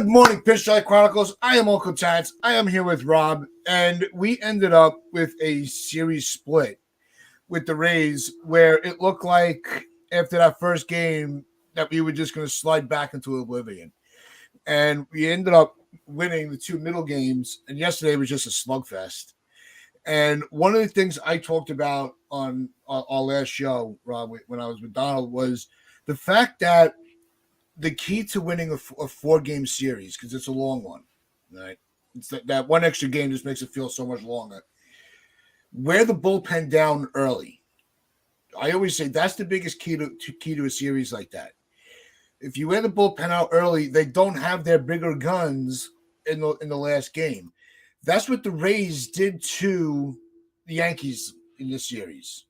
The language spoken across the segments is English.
morning, Pitch Strike Chronicles. I am Uncle Tats. I am here with Rob, and we ended up with a series split with the Rays where it looked like after that first game that we were just going to slide back into oblivion. And we ended up winning the two middle games, and yesterday was just a slugfest. And one of the things I talked about on our last show, Rob, when I was with Donald, was the fact that the key to winning a four-game series, because it's a long one, right? It's that one extra game just makes it feel so much longer. Wear the bullpen down early. I always say that's the biggest key to a series like that. If you wear the bullpen out early, they don't have their bigger guns in the last game. That's what the Rays did to the Yankees in this series.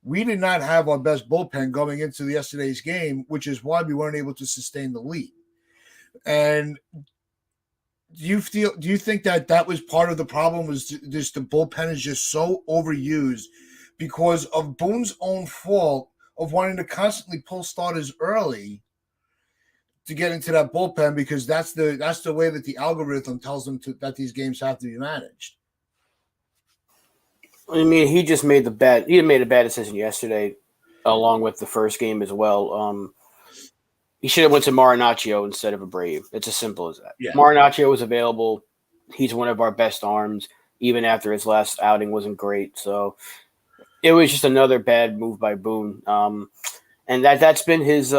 We did not have our best bullpen going into yesterday's game, which is why we weren't able to sustain the lead. And do you think that was part of the problem? Was just the bullpen is just so overused because of Boone's own fault of wanting to constantly pull starters early to get into that bullpen, because that's the way that the algorithm tells them that these games have to be managed. I mean, he made a bad decision yesterday, along with the first game as well. He should have went to Marinaccio instead of Abreu. It's as simple as that. Yeah. Marinaccio was available. He's one of our best arms, even after his last outing wasn't great. So it was just another bad move by Boone. And that's been his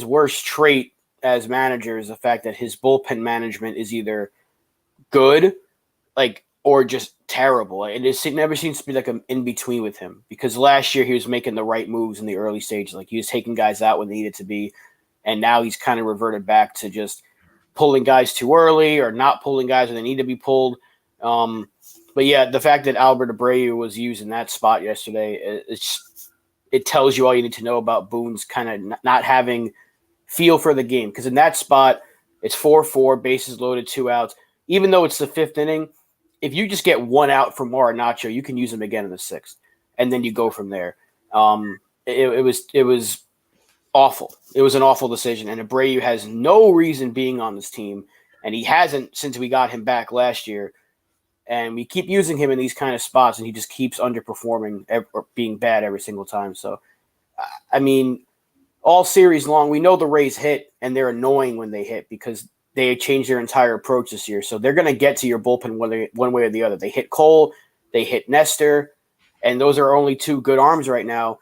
worst trait as manager, is the fact that his bullpen management is either good, or just terrible. And it never seems to be like an in-between with him, because last year he was making the right moves in the early stages. Like, he was taking guys out when they needed to be, and now he's kind of reverted back to just pulling guys too early or not pulling guys when they need to be pulled. But yeah, the fact that Albert Abreu was used in that spot yesterday, it tells you all you need to know about Boone's kind of not having feel for the game. Because in that spot, it's 4-4, bases loaded, 2 outs. Even though it's the fifth inning, if you just get 1 out from Marinaccio, you can use him again in the 6th, and then you go from there. It was awful. It was an awful decision, and Abreu has no reason being on this team, and he hasn't since we got him back last year. And we keep using him in these kind of spots, and he just keeps underperforming or being bad every single time. So, I mean, all series long, we know the Rays hit, and they're annoying when they hit because they changed their entire approach this year. So they're going to get to your bullpen one way or the other. They hit Cole, they hit Nestor, and those are only 2 good arms right now.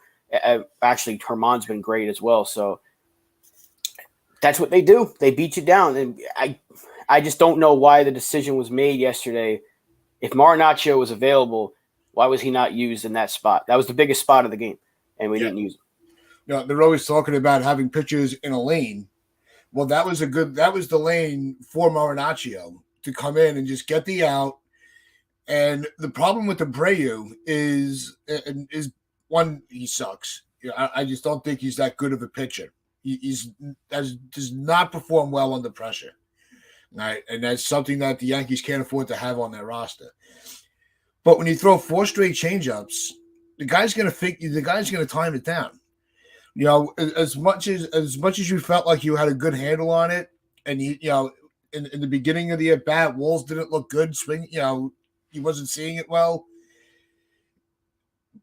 Actually, Herman's been great as well. So that's what they do. They beat you down. And I just don't know why the decision was made yesterday. If Marinaccio was available, why was he not used in that spot? That was the biggest spot of the game, and we didn't use him. You know, they're always talking about having pitchers in a lane. Well, that was the lane for Marinaccio to come in and just get the out. And the problem with Abreu is one, he sucks. You know, I just don't think he's that good of a pitcher. He does not perform well under pressure. Right? And that's something that the Yankees can't afford to have on their roster. But when you throw 4 straight changeups, the guy's going to time it down. You know, as much as you felt like you had a good handle on it, and in the beginning of the at bat, Walls didn't look good. Swing, he wasn't seeing it well.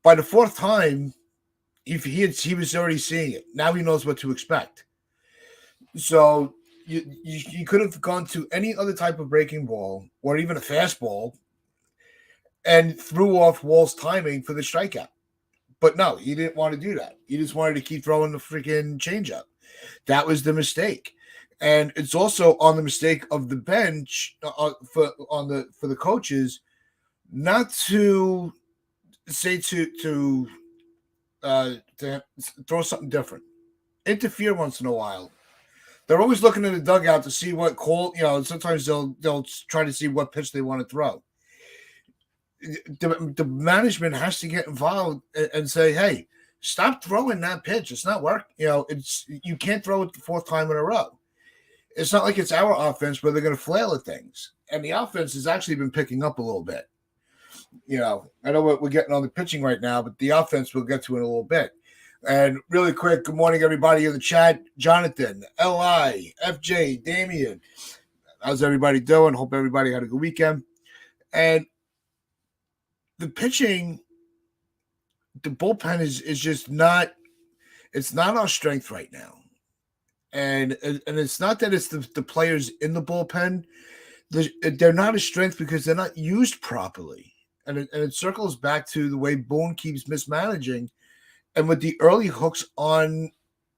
By the 4th time, he was already seeing it. Now he knows what to expect. So you could have gone to any other type of breaking ball or even a fastball and threw off Wall's timing for the strikeout. But no, he didn't want to do that. He just wanted to keep throwing the freaking changeup. That was the mistake. And it's also on the mistake of the bench for the coaches not to say to throw something different. Interfere once in a while. They're always looking in the dugout to see what call. Sometimes they'll try to see what pitch they want to throw. The management has to get involved and say, "Hey, stop throwing that pitch. It's not working. You can't throw it the 4th time in a row. It's not like it's our offense where they're going to flail at things. And the offense has actually been picking up a little bit. I know we're getting on the pitching right now, but the offense we'll get to in a little bit. And really quick, good morning, everybody in the chat. Jonathan, L.I., FJ, Damian. How's everybody doing? Hope everybody had a good weekend. And the pitching, the bullpen is just not. It's not our strength right now, and it's not that it's the players in the bullpen. They're not a strength because they're not used properly, and it circles back to the way Boone keeps mismanaging, and with the early hooks on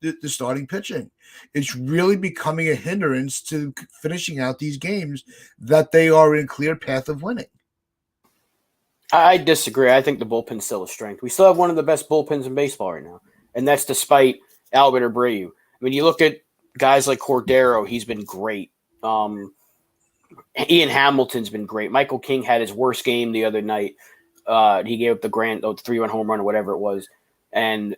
the starting pitching. It's really becoming a hindrance to finishing out these games that they are in clear path of winning. I disagree. I think the bullpen's still a strength. We still have one of the best bullpens in baseball right now, and that's despite Albert Abreu. I mean, you look at guys like Cordero, he's been great. Ian Hamilton's been great. Michael King had his worst game the other night. He gave up the 3-run home run or whatever it was, and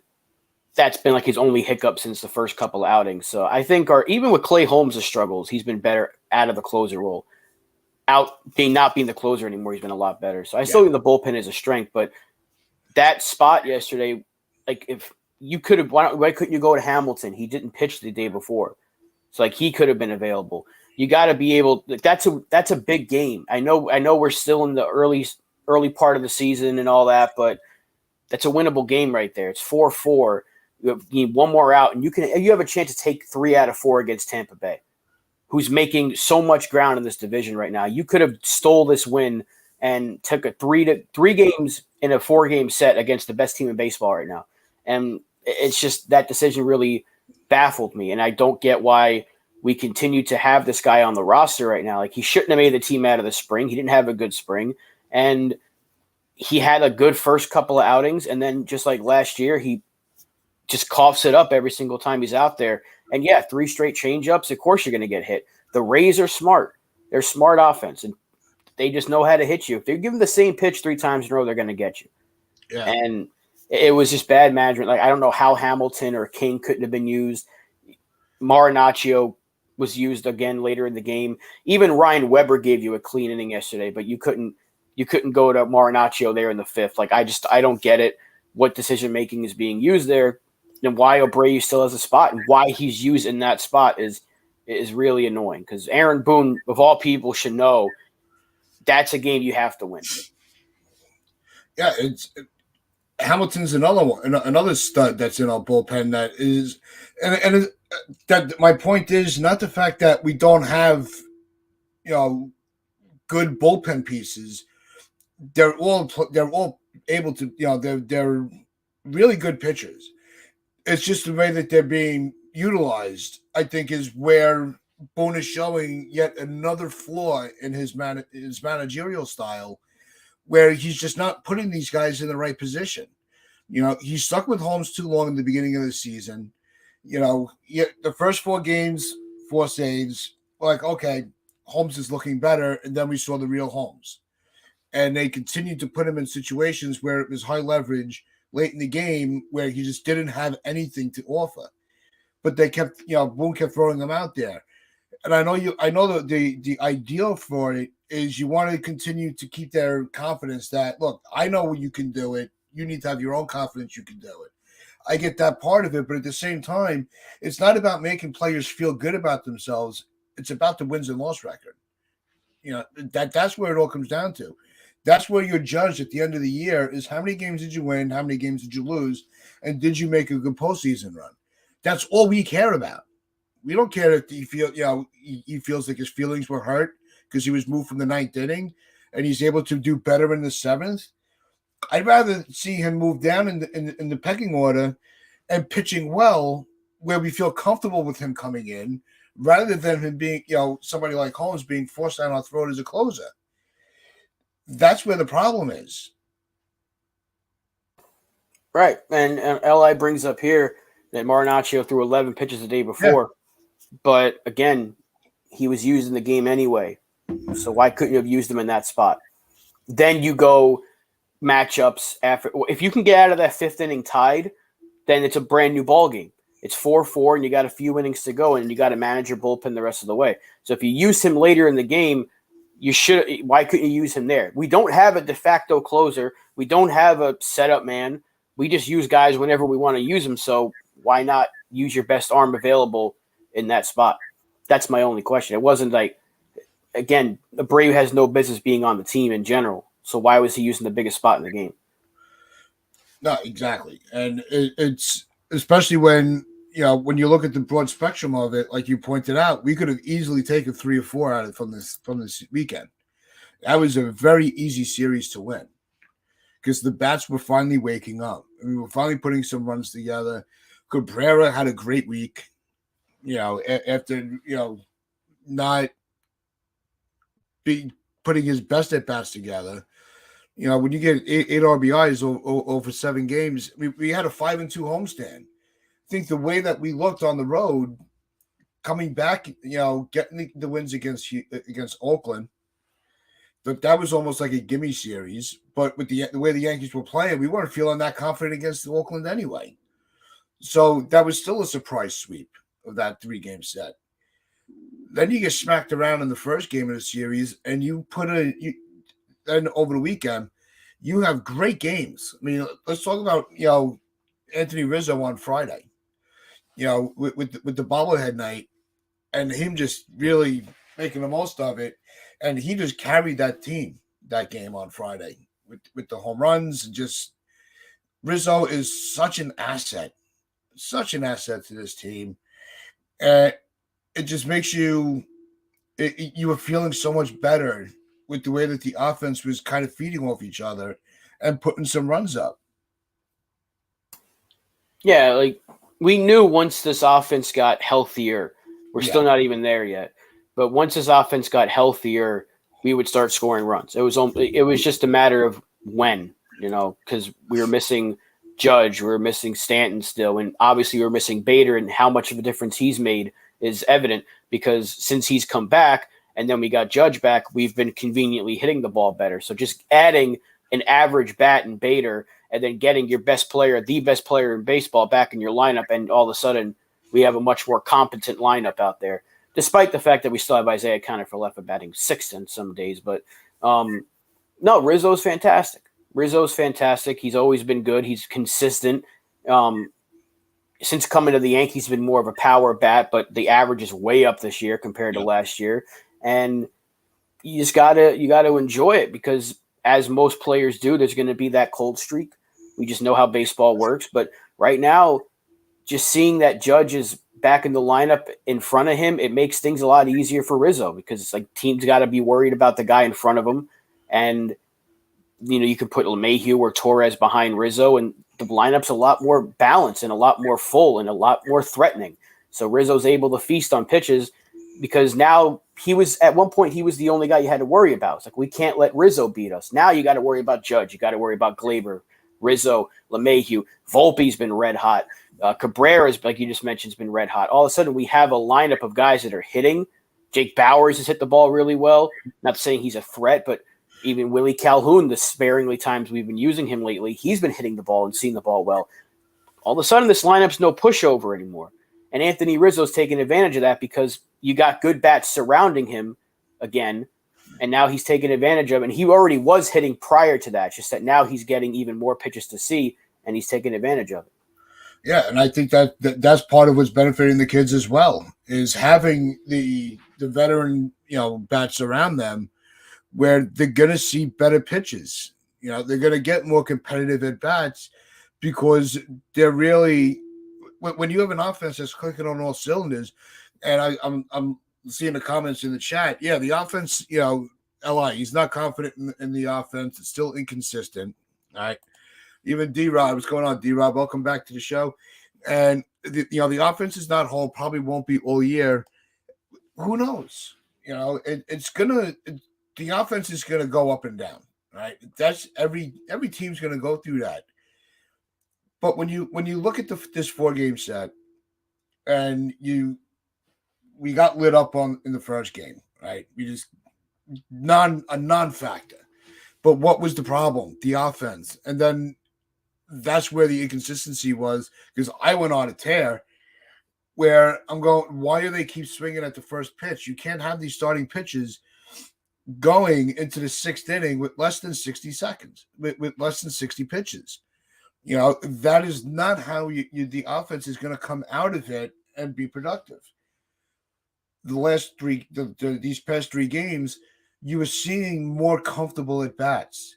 that's been like his only hiccup since the first couple of outings. So I think even with Clay Holmes' struggles, he's been better out of the closer role. Not being the closer anymore, he's been a lot better. So I still think the bullpen is a strength, but that spot yesterday, like if you could have, why couldn't you go to Hamilton? He didn't pitch the day before, so like he could have been available. You got to be able. That's a big game. I know we're still in the early part of the season and all that, but that's a winnable game right there. It's 4-4. You need one more out, and you have a chance to take 3 out of 4 against Tampa Bay, who's making so much ground in this division right now. You could have stole this win and took a 3 games in a 4-game set against the best team in baseball right now. And it's just that decision really baffled me. And I don't get why we continue to have this guy on the roster right now. Like, he shouldn't have made the team out of the spring. He didn't have a good spring. And he had a good first couple of outings. And then just like last year, he just coughs it up every single time he's out there. And 3 straight changeups, of course you're going to get hit. The Rays are smart. They're smart offense, and they just know how to hit you. If they're given the same pitch 3 times in a row, they're going to get you. Yeah. And it was just bad management. Like, I don't know how Hamilton or King couldn't have been used. Marinaccio was used again later in the game. Even Ryan Weber gave you a clean inning yesterday, but you couldn't go to Marinaccio there in the 5th. Like, I don't get it. What decision making is being used there, and why Abreu still has a spot, and why he's used in that spot is really annoying, because Aaron Boone, of all people, should know that's a game you have to win. Yeah, Hamilton's another stud that's in our bullpen that is, and that my point is not the fact that we don't have, good bullpen pieces. They're all able to, they're really good pitchers. It's just the way that they're being utilized, I think, is where Boone is showing yet another flaw in his managerial style, where he's just not putting these guys in the right position. He's stuck with Holmes too long in the beginning of the season. The first 4 games, 4 saves, like, okay, Holmes is looking better, and then we saw the real Holmes. And they continued to put him in situations where it was high leverage late in the game where he just didn't have anything to offer. But they kept, Boone kept throwing them out there. And I know that the ideal for it is you want to continue to keep their confidence that, look, I know you can do it. You need to have your own confidence you can do it. I get that part of it, but at the same time, it's not about making players feel good about themselves. It's about the wins and loss record. That's where it all comes down to. That's where you're judged at the end of the year is how many games did you win, how many games did you lose, and did you make a good postseason run? That's all we care about. We don't care if he feels like his feelings were hurt because he was moved from the 9th inning and he's able to do better in the 7th. I'd rather see him move down in the pecking order and pitching well where we feel comfortable with him coming in rather than him being, somebody like Holmes being forced down our throat as a closer. That's where the problem is. Right. And LI brings up here that Marinaccio threw 11 pitches the day before. Yeah. But, again, he was used in the game anyway. So why couldn't you have used him in that spot? Then you go matchups after. If you can get out of that 5th inning tied, then it's a brand new ball game. It's 4-4, and you got a few innings to go, and you got to manage your bullpen the rest of the way. So if you use him later in the game, why couldn't you use him there? We don't have a de facto closer. We don't have a setup man. We just use guys whenever we want to use them. So why not use your best arm available in that spot? That's my only question. It wasn't like again, Abreu has no business being on the team in general. So why was he using the biggest spot in the game? No, exactly. And it's especially when, when you look at the broad spectrum of it, like you pointed out, we could have easily taken 3 or 4 out of from this weekend. That was a very easy series to win because the bats were finally waking up. And we were finally putting some runs together. Cabrera had a great week, after, not be putting his best at bats together. When you get eight RBIs over 7 games, we had a 5-2 homestand. I think the way that we looked on the road, coming back, getting the wins against Oakland, that was almost like a gimme series. But with the way the Yankees were playing, we weren't feeling that confident against Oakland anyway. So that was still a surprise sweep of that 3-game set. Then you get smacked around in the first game of the series, and then over the weekend, you have great games. I mean, let's talk about Anthony Rizzo on Friday. With the bobblehead night, and him just really making the most of it, and he just carried that team that game on Friday with the home runs. Just Rizzo is such an asset to this team, and it just makes you were feeling so much better with the way that the offense was kind of feeding off each other and putting some runs up. Yeah, like we knew once this offense got healthier, we're still not even there yet, but once this offense got healthier, we would start scoring runs. It was just a matter of when, because we were missing Judge, we were missing Stanton still, and obviously we were missing Bader, and how much of a difference he's made is evident because since he's come back and then we got Judge back, we've been conveniently hitting the ball better. So just adding an average bat in Bader and then getting your best player, the best player in baseball, back in your lineup, and all of a sudden we have a much more competent lineup out there, despite the fact that we still have Isaiah Kiner-Falefa batting sixth in some days. But no, Rizzo's fantastic. He's always been good. He's consistent. Since coming to the Yankees, he's been more of a power bat, but the average is way up this year compared to last year. And you just gotta enjoy it because, as most players do, there's going to be that cold streak. We just know how baseball works. But right now, just seeing that Judge is back in the lineup in front of him, it makes things a lot easier for Rizzo because it's like teams got to be worried about the guy in front of him. And, you can put LeMahieu or Torres behind Rizzo, and the lineup's a lot more balanced and a lot more full and a lot more threatening. So Rizzo's able to feast on pitches because now at one point he was the only guy you had to worry about. It's like, we can't let Rizzo beat us. Now you got to worry about Judge. You got to worry about Glaber, Rizzo, LeMahieu. Volpe's been red hot. Cabrera's, like you just mentioned, has been red hot. All of a sudden we have a lineup of guys that are hitting. Jake Bowers has hit the ball really well. Not saying he's a threat, but even Willie Calhoun, the sparingly times we've been using him lately, he's been hitting the ball and seeing the ball well. All of a sudden, this lineup's no pushover anymore. And Anthony Rizzo's taking advantage of that because you got good bats surrounding him again, and now he's taking advantage of it. And he already was hitting prior to that, just that now he's getting even more pitches to see, and he's taking advantage of it. Yeah, and I think that's part of what's benefiting the kids as well, is having the veteran, bats around them, where they're going to see better pitches. They're going to get more competitive at bats because they're really, when you have an offense that's clicking on all cylinders, and I'm seeing the comments in the chat. Yeah, the offense, LI, he's not confident in the offense. It's still inconsistent. All right. Even D-Rob, what's going on, D-Rob? Welcome back to the show. And, the offense is not whole, probably won't be all year. Who knows? It's going to – the offense is going to go up and down, right? That's every team's going to go through that. But when you look at this 4-game set, and we got lit up in the first game, right? We just a non-factor. But what was the problem? The offense, and then that's where the inconsistency was because I went on a tear where I'm going, why do they keep swinging at the first pitch? You can't have these starting pitches going into the 6th inning with less than 60 seconds, with less than 60 pitches. That is not how the offense is going to come out of it and be productive. these past 3 games, you were seeing more comfortable at bats.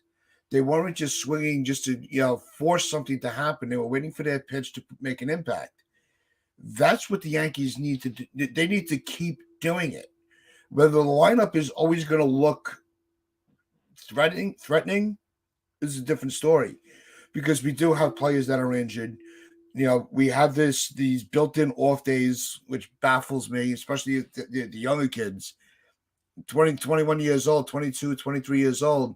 They weren't just swinging just to force something to happen. They were waiting for their pitch to make an impact. That's what the Yankees need to do. They need to keep doing it. Whether the lineup is always going to look threatening is a different story, because we do have players that are injured. We have these built-in off days, which baffles me, especially the younger kids, 20, 21 years old, 22, 23 years old.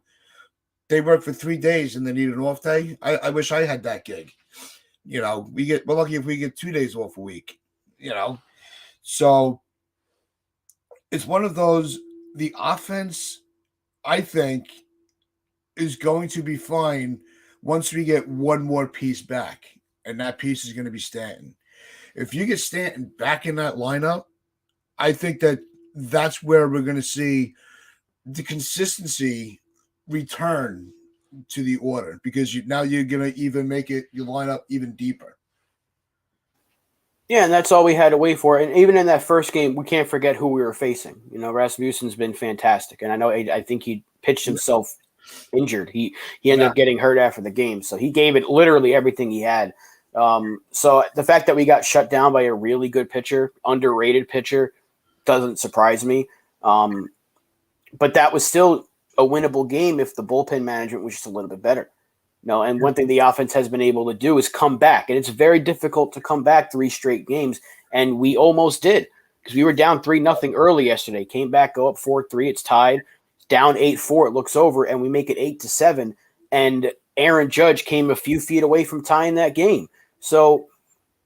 They work for 3 days and they need an off day. I wish I had that gig. We're lucky if we get 2 days off a week. So it's one of those. The offense, I think, is going to be fine once we get one more piece back, and that piece is going to be Stanton. If you get Stanton back in that lineup, I think that's where we're going to see the consistency return to the order, because now you're going to even make your lineup even deeper. Yeah, and that's all we had to wait for. And even in that first game, we can't forget who we were facing. Rasmussen's been fantastic, and I think he pitched himself injured. He ended up getting hurt after the game, so he gave it literally everything he had. So the fact that we got shut down by a really good pitcher, underrated pitcher, doesn't surprise me. But that was still a winnable game if the bullpen management was just a little bit better. And one thing the offense has been able to do is come back, and it's very difficult to come back 3 straight games, and we almost did, because we were down 3-0 early yesterday, came back, go up 4-3, it's tied, down 8-4, it looks over, and we make it 8-7, and Aaron Judge came a few feet away from tying that game. So,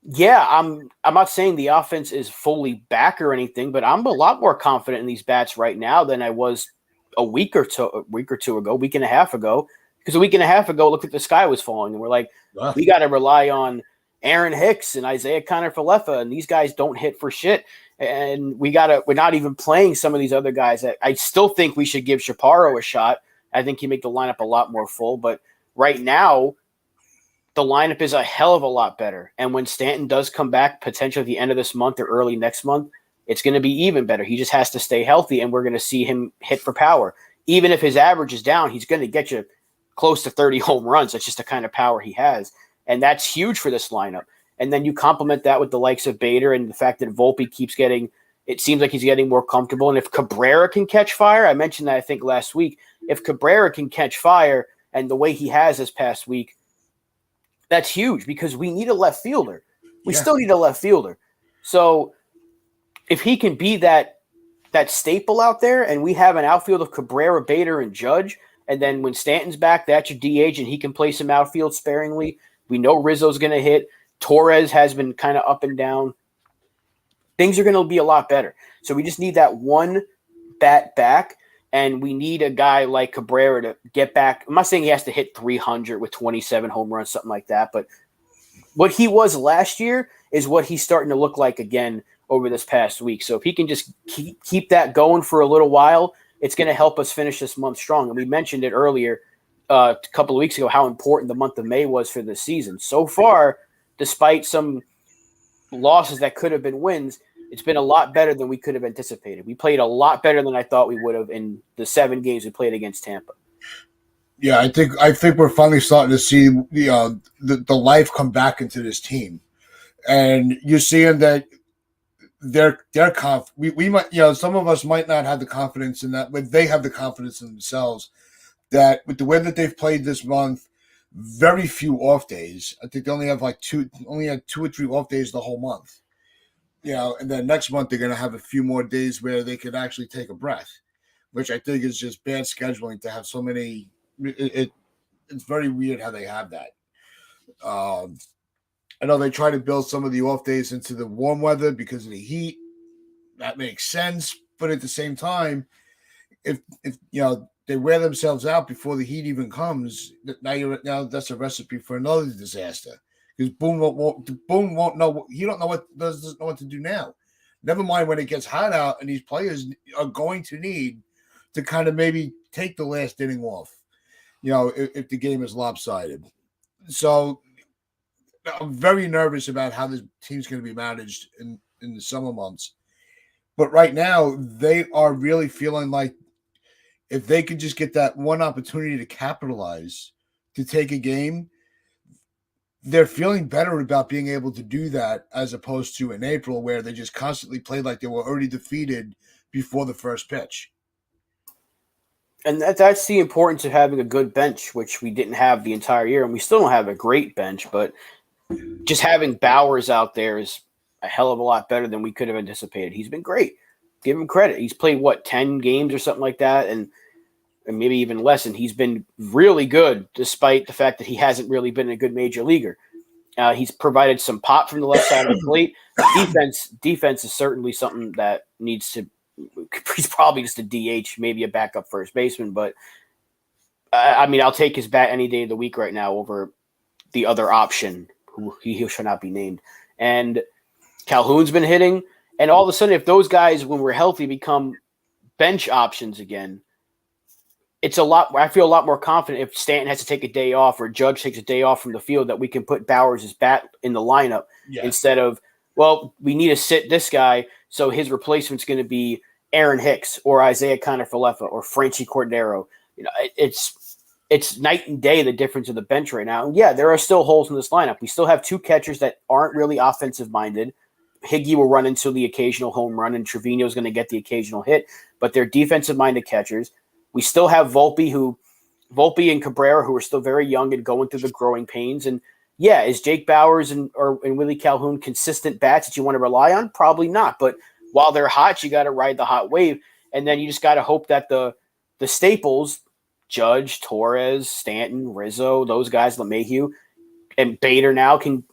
yeah, I'm not saying the offense is fully back or anything, but I'm a lot more confident in these bats right now than I was a week or two ago, week and a half ago. Because a week and a half ago, it looked like the sky was falling, and we're like, we got to rely on Aaron Hicks and Isaiah Kiner-Falefa, and these guys don't hit for shit. And we're not even playing some of these other guys. I still think we should give Chaparro a shot. I think he make the lineup a lot more full. But right now, the lineup is a hell of a lot better. And when Stanton does come back, potentially at the end of this month or early next month, it's going to be even better. He just has to stay healthy, and we're going to see him hit for power. Even if his average is down, he's going to get you close to 30 home runs. That's just the kind of power he has. And that's huge for this lineup. And then you complement that with the likes of Bader and the fact that Volpe keeps it seems like he's getting more comfortable. And if Cabrera can catch fire, I mentioned that I think last week, if Cabrera can catch fire and the way he has this past week, that's huge, because we need a left fielder. We still need a left fielder. So if he can be that staple out there, and we have an outfield of Cabrera, Bader, and Judge, and then when Stanton's back, that's your DH, and he can play some outfield sparingly. We know Rizzo's going to hit. Torres has been kind of up and down. Things are going to be a lot better. So we just need that one bat back, and we need a guy like Cabrera to get back. I'm not saying he has to hit 300 with 27 home runs, something like that, but what he was last year is what he's starting to look like again over this past week. So if he can just keep that going for a little while, it's going to help us finish this month strong. And we mentioned it earlier a couple of weeks ago how important the month of May was for this season. So far, despite some losses that could have been wins, it's been a lot better than we could have anticipated. We played a lot better than I thought we would have in the 7 games we played against Tampa. Yeah, I think we're finally starting to see the life come back into this team, and you're seeing that they're we might, some of us might not have the confidence in that, but they have the confidence in themselves that with the way that they've played this month, very few off days. I think they only had 2 or 3 off days the whole month. And then next month they're going to have a few more days where they could actually take a breath, which I think is just bad scheduling to have so many. It's very weird how they have that. I know they try to build some of the off days into the warm weather because of the heat. That makes sense, but at the same time, if they wear themselves out before the heat even comes, now that's a recipe for another disaster. Because Boone won't know. He doesn't know what to do now. Never mind when it gets hot out, and these players are going to need to kind of maybe take the last inning off. If the game is lopsided. So I'm very nervous about how this team's going to be managed in the summer months. But right now, they are really feeling like if they could just get that one opportunity to capitalize, to take a game, they're feeling better about being able to do that as opposed to in April where they just constantly played like they were already defeated before the first pitch. And that's the importance of having a good bench, which we didn't have the entire year, and we still don't have a great bench, but just having Bowers out there is a hell of a lot better than we could have anticipated. He's been great. Give him credit. He's played, 10 games or something like that, and maybe even less, and he's been really good despite the fact that he hasn't really been a good major leaguer. He's provided some pop from the left side of the plate. Defense is certainly something that needs to – he's probably just a DH, maybe a backup first baseman, but I'll take his bat any day of the week right now over the other option, who he should not be named. And Calhoun's been hitting, and all of a sudden, if those guys, when we're healthy, become bench options again, it's a lot. I feel a lot more confident if Stanton has to take a day off or Judge takes a day off from the field that we can put Bowers' bat in the lineup instead of, we need to sit this guy, so his replacement's going to be Aaron Hicks or Isaiah Kiner-Falefa or Franchy Cordero. It's night and day, the difference of the bench right now. And yeah, there are still holes in this lineup. We still have two catchers that aren't really offensive-minded. Higgy will run into the occasional home run, and Trevino's going to get the occasional hit, but they're defensive-minded catchers. We still have Volpe and Cabrera, who are still very young and going through the growing pains. And yeah, is Jake Bowers and Willie Calhoun consistent bats that you want to rely on? Probably not. But while they're hot, you got to ride the hot wave. And then you just got to hope that the staples, Judge, Torres, Stanton, Rizzo, those guys, LeMahieu, and Bader now can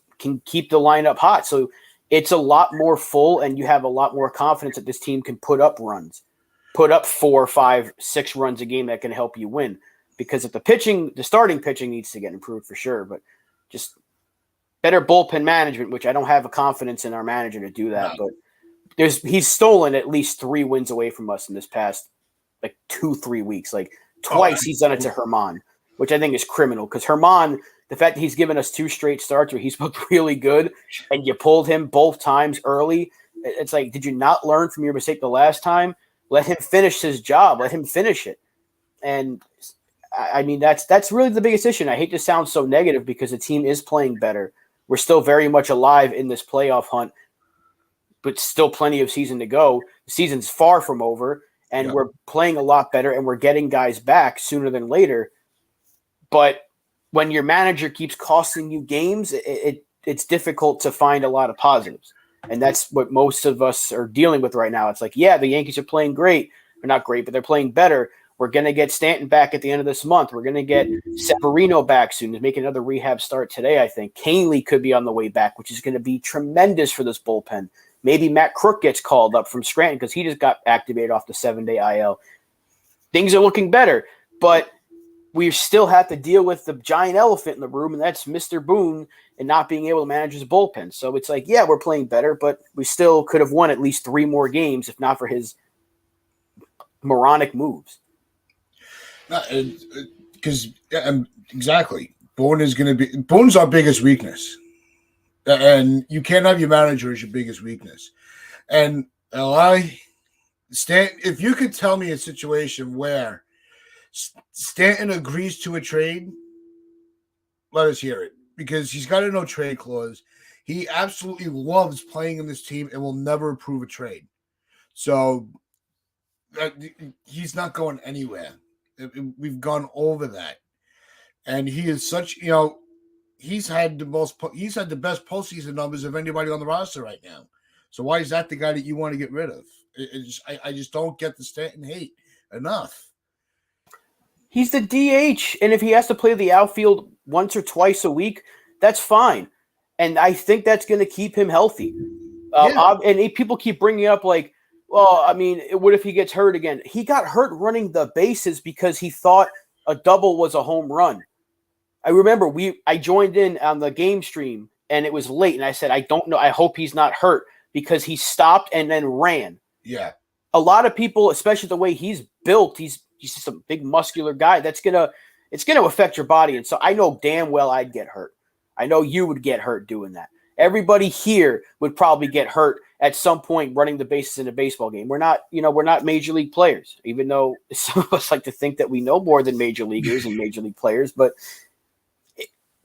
keep the lineup hot. So it's a lot more full, and you have a lot more confidence that this team can put up runs. Put up 4, 5, 6 runs a game that can help you win. Because if the starting pitching needs to get improved for sure, but just better bullpen management, which I don't have a confidence in our manager to do that. No. But he's stolen at least 3 wins away from us in this past 2-3 weeks. Twice he's done it to Herman, which I think is criminal. Because Herman, the fact that he's given us 2 straight starts where he's looked really good, and you pulled him both times early, it's like, did you not learn from your mistake the last time? Let him finish his job. Let him finish it. And that's really the biggest issue. And I hate to sound so negative because the team is playing better. We're still very much alive in this playoff hunt, but still plenty of season to go. The season's far from over, and we're playing a lot better, and we're getting guys back sooner than later. But when your manager keeps costing you games, it's difficult to find a lot of positives. And that's what most of us are dealing with right now. It's like, yeah, the Yankees are playing great. They're not great, but they're playing better. We're going to get Stanton back at the end of this month. We're going to get Severino back soon. He's making another rehab start today, I think. Canely could be on the way back, which is going to be tremendous for this bullpen. Maybe Matt Crook gets called up from Scranton because he just got activated off the 7-day IL. Things are looking better, but we still have to deal with the giant elephant in the room, and that's Mr. Boone and not being able to manage his bullpen. So it's like, yeah, we're playing better, but we still could have won at least 3 more games if not for his moronic moves. Because exactly, Boone's our biggest weakness, and you can't have your manager as your biggest weakness. And if you could tell me a situation where Stanton agrees to a trade, let us hear it, because he's got a no trade clause. He absolutely loves playing in this team and will never approve a trade. So he's not going anywhere. We've gone over that, and he is such. He's had the best postseason numbers of anybody on the roster right now. So why is that the guy that you want to get rid of? I just don't get the Stanton hate enough. He's the DH, and if he has to play the outfield once or twice a week, that's fine. And I think that's going to keep him healthy. And people keep bringing up what if he gets hurt again? He got hurt running the bases because he thought a double was a home run. I remember I joined in on the game stream, and it was late, and I said, I don't know. I hope he's not hurt because he stopped and then ran. Yeah. A lot of people, especially the way he's built, he's just a big muscular guy. It's gonna affect your body. And so I know damn well I'd get hurt. I know you would get hurt doing that. Everybody here would probably get hurt at some point running the bases in a baseball game. We're not major league players, even though some of us like to think that we know more than major leaguers and major league players. But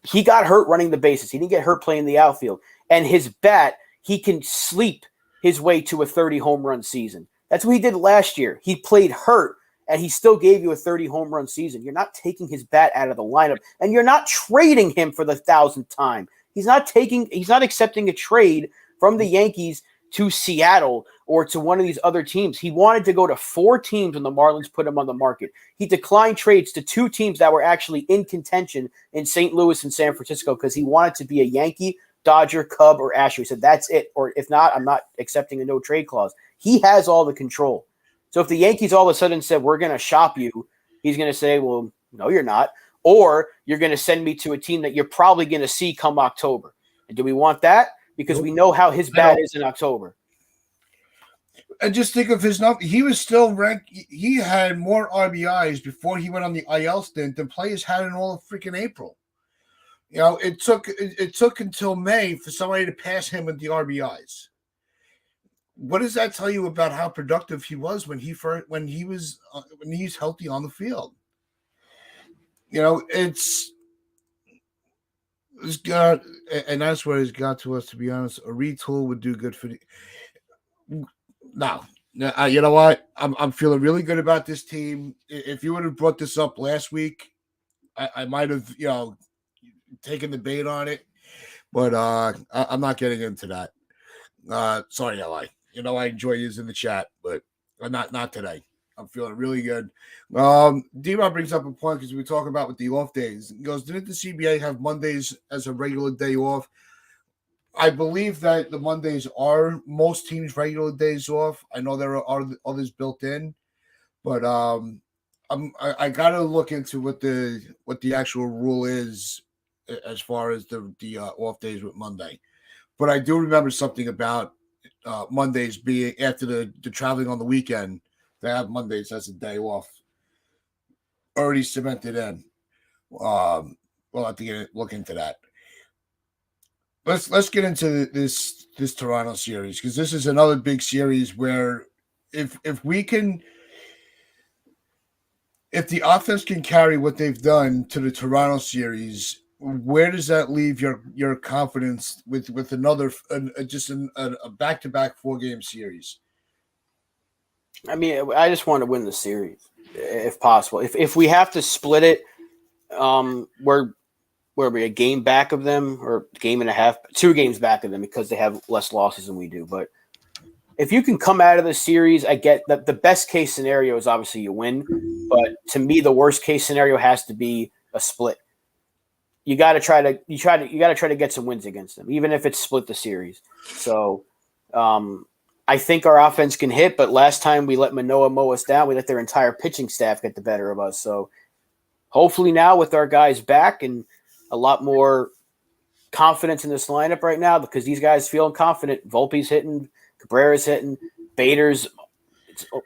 he got hurt running the bases. He didn't get hurt playing the outfield. And his bat, he can sleep his way to a 30 home run season. That's what he did last year. He played hurt, and he still gave you a 30 home run season. You're not taking his bat out of the lineup, and you're not trading him for the 1,000th time. He's not accepting a trade from the Yankees to Seattle or to one of these other teams. He wanted to go to 4 teams when the Marlins put him on the market. He declined trades to 2 teams that were actually in contention in St. Louis and San Francisco because he wanted to be a Yankee, Dodger, Cub, or Astro. He said, that's it. Or if not, I'm not accepting a no trade clause. He has all the control. So if the Yankees all of a sudden said, we're going to shop you, he's going to say, well, no, you're not. Or you're going to send me to a team that you're probably going to see come October. And do we want that? Because we know how his bat is in October. And just think of his number. He was still ranked. He had more RBIs before he went on the IL stint than players had in all of freaking April. You know, it took until May for somebody to pass him with the RBIs. What does that tell you about how productive he was when he's healthy on the field? You know, it's got, and that's what it's got to us. To be honest, a retool would do good for the. No, you know what? I'm feeling really good about this team. If you would have brought this up last week, I might have, taken the bait on it, but I'm not getting into that. Sorry, LI. I enjoy using the chat, but not today. I'm feeling really good. D-Rob brings up a point because we talk about with the off days. He goes, didn't the CBA have Mondays as a regular day off? I believe that the Mondays are most teams' regular days off. I know there are others built in, but I gotta look into what the actual rule is as far as the off days with Monday. But I do remember something about Mondays being after the traveling on the weekend. They have Mondays as a day off already cemented in. We'll have to look into that. Let's get into this Toronto series because this is another big series where if the offense can carry what they've done to the Toronto series, where does that leave your confidence with another a back-to-back 4-game series? I mean, I just want to win the series if possible. If we have to split it, we're a game back of them or game and a half, 2 games back of them because they have less losses than we do. But if you can come out of the series, I get that the best case scenario is obviously you win. But to me, the worst case scenario has to be a split. You got to try to get some wins against them, even if it's split the series. So I think our offense can hit, but last time we let Manoah mow us down. We let their entire pitching staff get the better of us. So hopefully now with our guys back and a lot more confidence in this lineup right now because these guys feeling confident. Volpe's hitting, Cabrera's hitting, Bader's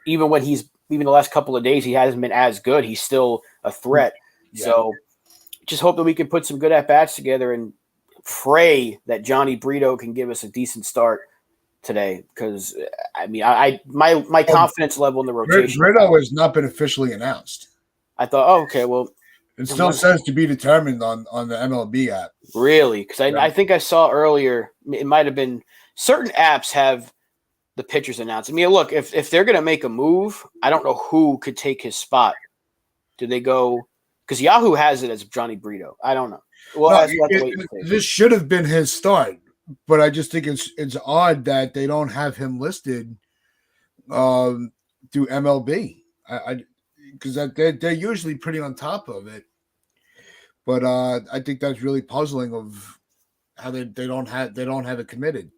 even the last couple of days he hasn't been as good. He's still a threat. Yeah. So just hope that we can put some good at-bats together and pray that Johnny Brito can give us a decent start today because, I mean, my confidence level in the rotation. Brito has not been officially announced. I thought, okay, well. It still says to be determined on the MLB app. Really? Because I think I saw earlier, it might have been certain apps have the pitchers announced. I mean, look, if they're going to make a move, I don't know who could take his spot. Do they go – because Yahoo has it as Johnny Brito. I don't know. Well, this should have been his start, but I just think it's odd that they don't have him listed through MLB. Because they're usually pretty on top of it, but I think that's really puzzling of how they don't have it committed.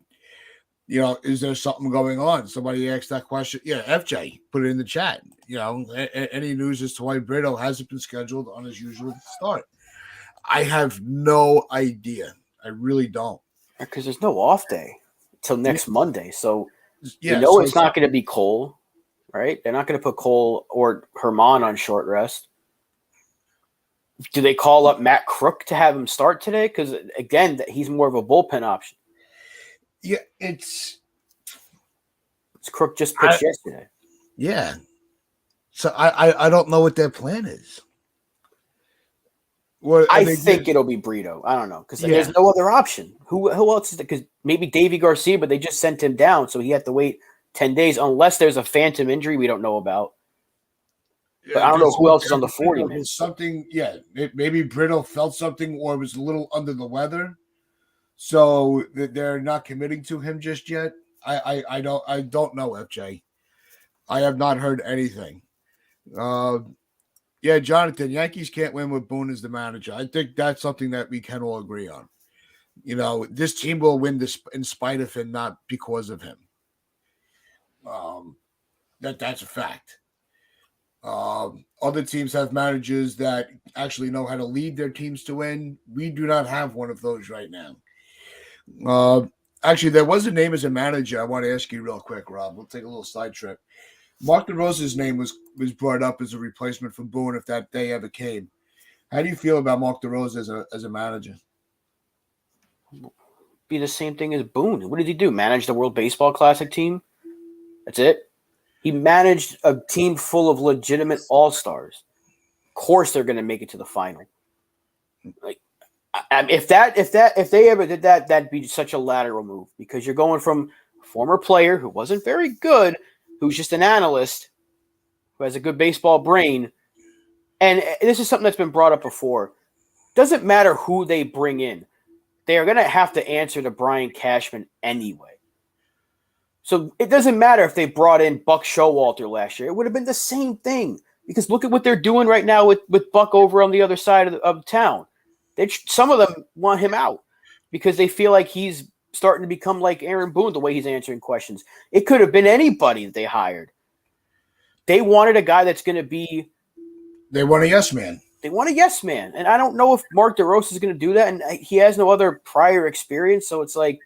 Is there something going on? Somebody asked that question. Yeah, FJ put it in the chat. Any news as to why Brito hasn't been scheduled on his usual start? I have no idea. I really don't. Because there's no off day till next Monday, so it's not going to be Cole. Right? They're not going to put Cole or Herman on short rest. Do they call up Matt Crook to have him start today? Because, again, he's more of a bullpen option. Yeah, it's Crook just pitched yesterday. Yeah. So I don't know what their plan is. I think it'll be Brito. I don't know because there's no other option. Who else is there? Because maybe Davy Garcia, but they just sent him down, so he had to wait 10 days unless there's a phantom injury we don't know about. But I don't know who else is on the 40 man. Something, maybe Brito felt something or was a little under the weather, so they're not committing to him just yet. I don't know, FJ. I have not heard anything. Jonathan, Yankees can't win with Boone as the manager. I think that's something that we can all agree on. This team will win this in spite of him, not because of him. That's a fact. Other teams have managers that actually know how to lead their teams to win. We do not have one of those right now. Actually, there was a name as a manager I want to ask you real quick, Rob. We'll take a little side trip. Mark DeRosa's name was brought up as a replacement for Boone if that day ever came. How do you feel about Mark DeRosa as a manager? Be the same thing as Boone. What did he do? Manage the World Baseball Classic team? That's it? He managed a team full of legitimate all-stars. Of course they're going to make it to the final. Like, if they ever did that, that'd be such a lateral move because you're going from a former player who wasn't very good, who's just an analyst, who has a good baseball brain. And this is something that's been brought up before. Doesn't matter who they bring in. They are going to have to answer to Brian Cashman anyway. So it doesn't matter if they brought in Buck Showalter last year. It would have been the same thing because look at what they're doing right now with Buck over on the other side of town. Some of them want him out because they feel like he's starting to become like Aaron Boone, the way he's answering questions. It could have been anybody that they hired. They wanted a guy that's going to be – They want a yes man. They want a yes man. And I don't know if Mark DeRosa is going to do that, and he has no other prior experience, so it's like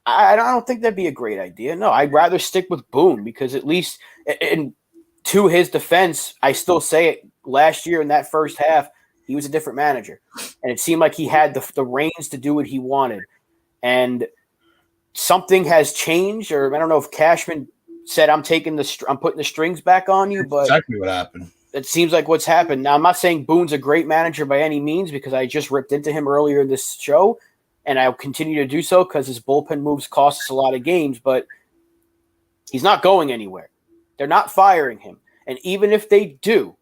I don't think that'd be a great idea. No, I'd rather stick with Boone because at least – and to his defense, I still say it, last year in that first half, he was a different manager. And it seemed like he had the reins to do what he wanted. And something has changed, or I don't know if Cashman said, I'm putting the strings back on you, but exactly what happened. It seems like what's happened. Now, I'm not saying Boone's a great manager by any means because I just ripped into him earlier in this show, and I'll continue to do so because his bullpen moves cost us a lot of games, but he's not going anywhere. They're not firing him. And even if they do,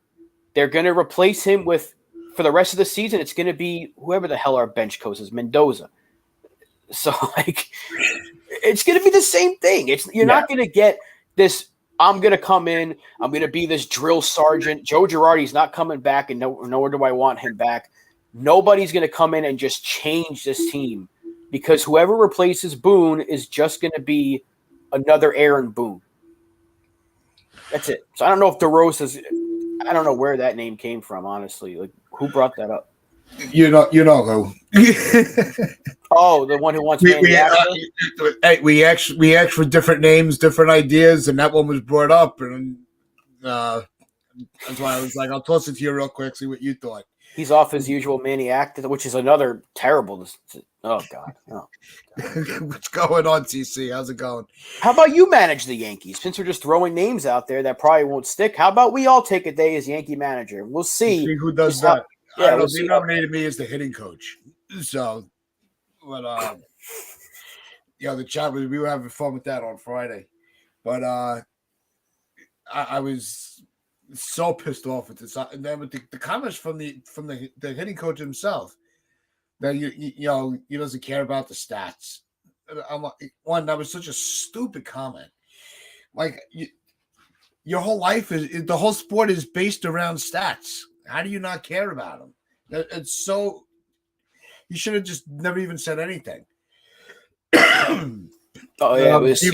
they're going to replace him with, for the rest of the season, it's going to be whoever the hell our bench coach is, Mendoza. So, it's going to be the same thing. You're not going to get this, I'm going to come in, I'm going to be this drill sergeant. Joe Girardi's not coming back, and nor do I want him back. Nobody's going to come in and just change this team because whoever replaces Boone is just going to be another Aaron Boone. That's it. So I don't know if DeRosa's – I don't know where that name came from, honestly. Like, who brought that up? You know who. Oh, the one who wants we asked for different names, different ideas, and that one was brought up, and that's why I was like, I'll toss it to you real quick, see what you thought. He's off his usual maniac, which is another terrible. Oh God. What's going on, TC? How's it going? How about you manage the Yankees? Since we're just throwing names out there that probably won't stick, how about we all take a day as Yankee manager? We'll see who does that. They nominated me as the hitting coach. So, but the chat we were having fun with that on Friday. But I was so pissed off at this, and then with the comments from the hitting coach himself that he doesn't care about the stats. I'm like, one, that was such a stupid comment. Like your whole life the whole sport is based around stats. How do you not care about them? It's so. You should have just never even said anything. Oh yeah, he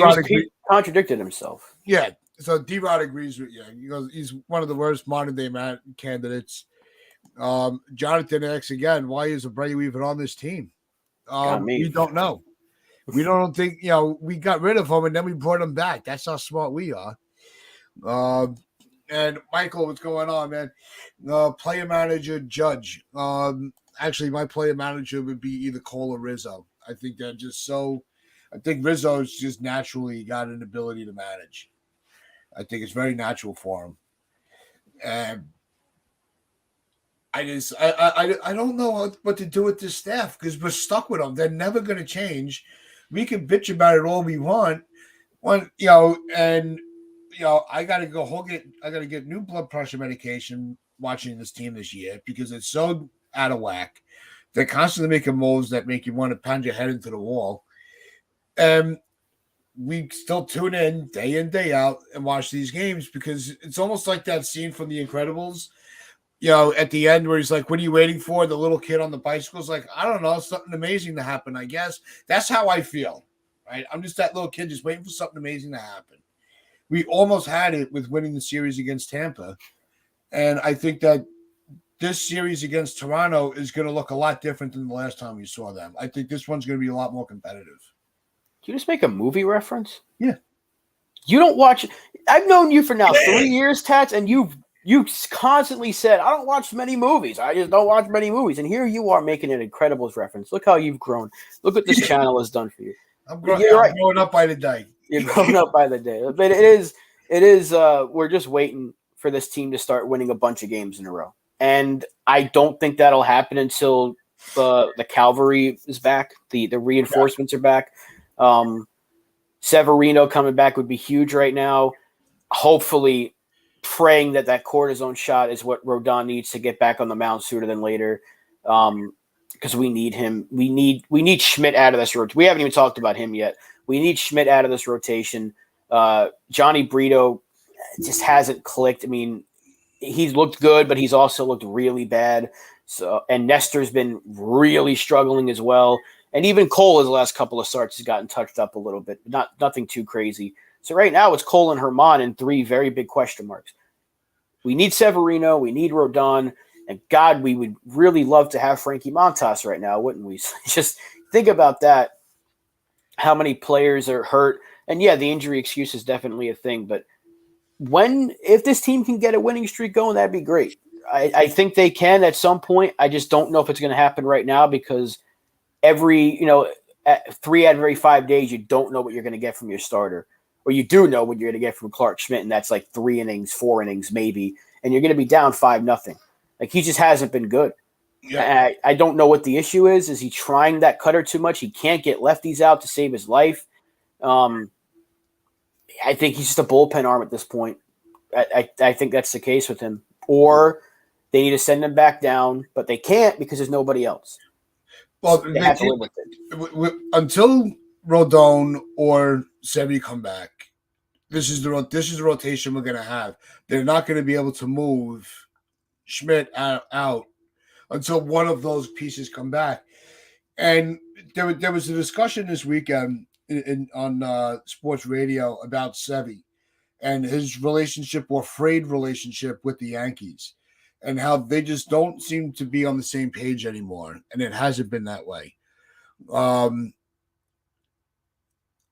contradicted himself. Yeah, so D-Rod agrees with you. He goes, he's one of the worst modern day candidates. Jonathan asks again, why is Abreu even on this team? We don't know. We don't think we got rid of him and then we brought him back. That's how smart we are. And Michael, what's going on, man? Player manager, Judge. Actually, my player manager would be either Cole or Rizzo. I think they're just so I think Rizzo's just naturally got an ability to manage. I think it's very natural for him. And I don't know what to do with this staff because we're stuck with them. They're never going to change. We can bitch about it all we want. I got to go I got to get new blood pressure medication watching this team this year because it's so out of whack. They're constantly making moves that make you want to pound your head into the wall. And we still tune in, day out, and watch these games because it's almost like that scene from The Incredibles, at the end where he's like, what are you waiting for? The little kid on the bicycle's like, I don't know, something amazing to happen, I guess. That's how I feel, right? I'm just that little kid just waiting for something amazing to happen. We almost had it with winning the series against Tampa. And I think that this series against Toronto is going to look a lot different than the last time we saw them. I think this one's going to be a lot more competitive. Did you just make a movie reference? Yeah. You don't watch – I've known you for now 3 years, Tats, and you constantly said, I don't watch many movies. I just don't watch many movies. And here you are making an Incredibles reference. Look how you've grown. Look what this channel has done for you. I'm growing up by the day. You're growing up by the day. But it is. We're just waiting for this team to start winning a bunch of games in a row. And I don't think that'll happen until the cavalry is back. The reinforcements are back. Severino coming back would be huge right now. Hopefully, praying that cortisone shot is what Rodon needs to get back on the mound sooner than later. Because we need him. We need Schmidt out of this rotation. We haven't even talked about him yet. We need Schmidt out of this rotation. Johnny Brito just hasn't clicked. I mean, he's looked good, but he's also looked really bad. So, and Nestor's been really struggling as well. And even Cole, his last couple of starts, has gotten touched up a little bit, but nothing too crazy. So right now it's Cole and Herman and 3 very big question marks. We need Severino. We need Rodon. And God, we would really love to have Frankie Montas right now, wouldn't we? Just think about that. How many players are hurt? And yeah, the injury excuse is definitely a thing. But if this team can get a winning streak going, that'd be great. I think they can at some point. I just don't know if it's going to happen right now because at 3 out of every 5 days, you don't know what you're going to get from your starter. Or you do know what you're going to get from Clark Schmidt, and that's like 3 innings, 4 innings maybe. And you're going to be down 5-0. Like, he just hasn't been good. Yeah. I don't know what the issue is. Is he trying that cutter too much? He can't get lefties out to save his life. I think he's just a bullpen arm at this point. I think that's the case with him. Or they need to send him back down, but they can't because there's nobody else. Well, they have to live with it. Until Rodon or Sevi come back, this is the rotation we're going to have. They're not going to be able to move Schmidt out until one of those pieces come back. And there was a discussion this weekend on sports radio about Sevi and his relationship or frayed relationship with the Yankees and how they just don't seem to be on the same page anymore. And it hasn't been that way.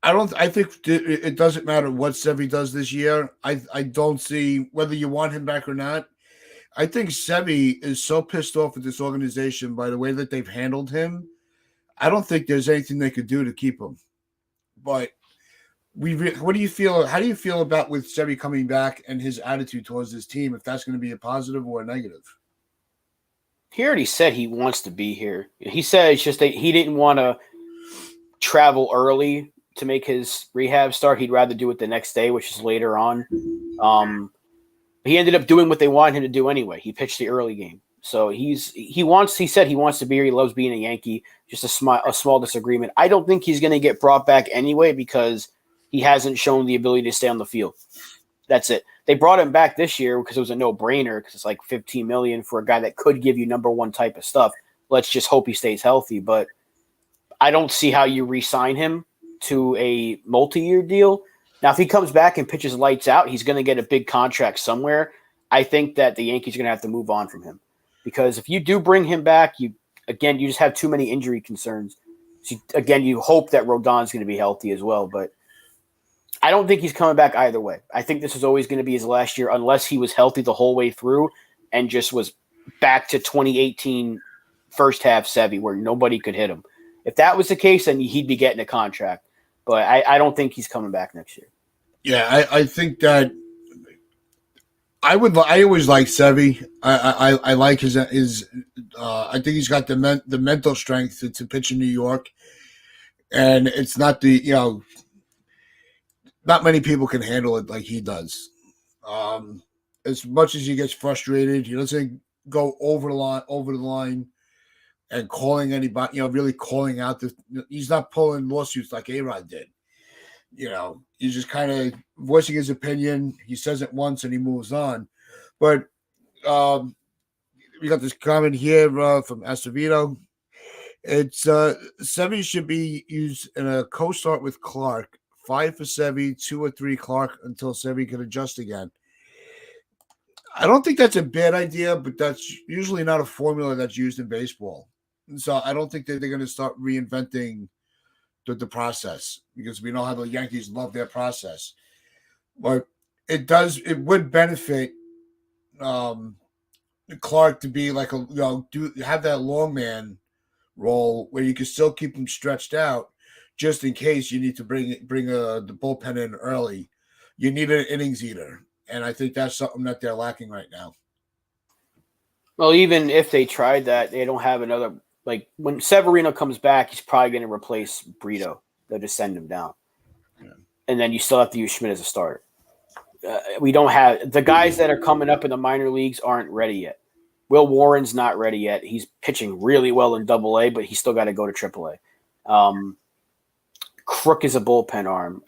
I think it doesn't matter what Sevi does this year. I don't see whether you want him back or not. I think Sevi is so pissed off with this organization by the way that they've handled him. I don't think there's anything they could do to keep him. But what do you feel? How do you feel about with Sevi coming back and his attitude towards this team? If that's going to be a positive or a negative? He already said he wants to be here. He said it's just that he didn't want to travel early to make his rehab start. He'd rather do it the next day, which is later on. He ended up doing what they wanted him to do anyway. He pitched the early game. So he said he wants to be here. He loves being a Yankee. Just a small disagreement. I don't think he's going to get brought back anyway because he hasn't shown the ability to stay on the field. That's it. They brought him back this year because it was a no-brainer because it's like $15 million for a guy that could give you number one type of stuff. Let's just hope he stays healthy. But I don't see how you re-sign him to a multi-year deal. Now, if he comes back and pitches lights out, he's going to get a big contract somewhere. I think that the Yankees are going to have to move on from him because if you do bring him back, you just have too many injury concerns. So you hope that Rodon's going to be healthy as well, but I don't think he's coming back either way. I think this is always going to be his last year unless he was healthy the whole way through and just was back to 2018 first half Sevi where nobody could hit him. If that was the case, then he'd be getting a contract. but I don't think he's coming back next year. Yeah, I think that I always like Sevy. I like his. I think he's got the mental strength to pitch in New York, and it's not not many people can handle it like he does. As much as he gets frustrated, he doesn't go over the line, and calling anybody. Really calling out he's not pulling lawsuits like A-Rod did. He's just kind of voicing his opinion. He says it once and he moves on. But we got this comment here from Acevedo. It's Sevy should be used in a co-start with Clark. 5 for Sevy, 2 or 3 Clark until Sevy can adjust again. I don't think that's a bad idea, but that's usually not a formula that's used in baseball. So I don't think that they're going to start reinventing the process, because we know how the Yankees love their process. But it would benefit Clark to be like have that long man role where you can still keep him stretched out just in case you need to bring the bullpen in early. You need an innings eater, and I think that's something that they're lacking right now. Well, even if they tried that, they don't have another. Like when Severino comes back, he's probably going to replace Brito. They'll just send him down, and then you still have to use Schmidt as a starter. We don't have the guys that are coming up in the minor leagues aren't ready yet. Will Warren's not ready yet. He's pitching really well in Double-A, but he's still got to go to Triple-A. Crook is a bullpen arm.